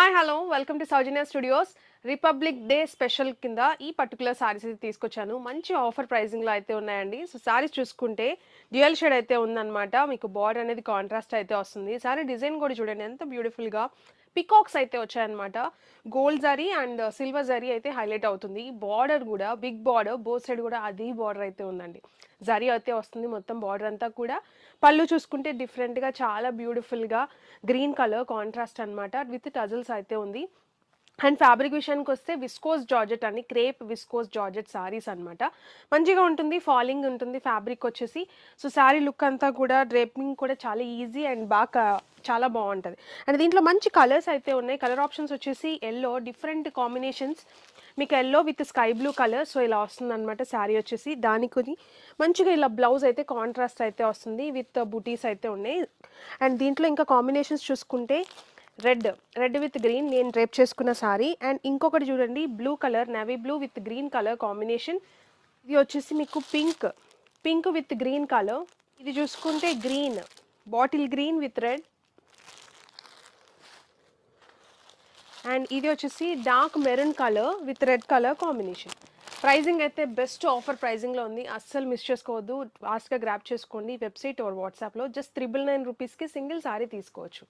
Hi hello welcome to Soujanya studios. Republic day special కింద ఈ particular saris అయితే తీసుకొచ్చాను. మంచి ఆఫర్ ప్రైజింగ్లో అయితే ఉన్నాయండి. సో సారీస్ చూసుకుంటే డ్యూయల్ షేడ్ అయితే ఉందన్నమాట. మీకు బార్డర్ అనేది కాంట్రాస్ట్ అయితే వస్తుంది. సారీ డిజైన్ కూడా చూడండి ఎంత బ్యూటిఫుల్గా పికాక్స్ అయితే వచ్చాయన్నమాట. Gold zari and silver zari అయితే హైలైట్ అవుతుంది. బార్డర్ కూడా బిగ్ బార్డర్, బోత్ సైడ్ కూడా అదే బార్డర్ అయితే ఉందండి. జరీ అయితే వస్తుంది మొత్తం బార్డర్ అంతా కూడా. పళ్ళు చూసుకుంటే డిఫరెంట్గా చాలా బ్యూటిఫుల్గా గ్రీన్ కలర్ కాంట్రాస్ట్ అన్నమాట విత్ టజల్స్ అయితే ఉంది. అండ్ ఫ్యాబ్రిక్ విషయానికి వస్తే విస్కోస్ జార్జెట్ అని క్రేప్ విస్కోస్ జార్జెట్ సారీస్ అన్నమాట. మంచిగా ఉంటుంది, ఫాలింగ్ ఉంటుంది ఫ్యాబ్రిక్ వచ్చేసి. సో శారీ లుక్ అంతా కూడా డ్రేపింగ్ కూడా చాలా ఈజీ అండ్ బాగా చాలా బాగుంటుంది. అండ్ దీంట్లో మంచి కలర్స్ అయితే ఉన్నాయి. కలర్ ఆప్షన్స్ వచ్చేసి ఎల్లో, డిఫరెంట్ కాంబినేషన్స్. మీకు yellow with sky blue colour, so ఇలా వస్తుంది అనమాట శారీ వచ్చేసి. దానికి మంచిగా ఇలా బ్లౌజ్ అయితే కాంట్రాస్ట్ అయితే వస్తుంది విత్ బూటీస్ అయితే ఉన్నాయి. అండ్ దీంట్లో ఇంకా కాంబినేషన్స్ చూసుకుంటే రెడ్ విత్ గ్రీన్ నేను డ్రేప్ చేసుకున్న సారీ. అండ్ ఇంకొకటి చూడండి, blue colour, navy blue with green colour combination. ఇది వచ్చేసి మీకు పింక్ విత్ గ్రీన్ కలర్. ఇది చూసుకుంటే green, bottle green with red. And ఇది వచ్చేసి dark maroon colour with red colour combination. Pricing అయితే బెస్ట్ ఆఫర్ ప్రైజింగ్లో ఉంది, అస్సలు మిస్ చేసుకోవద్దు. ఫాస్ట్గా గ్రాప్ చేసుకోండి. వెబ్సైట్ ఆర్ వాట్సాప్లో జస్ట్ 999 రూపీస్కి సింగిల్ సారీ తీసుకోవచ్చు.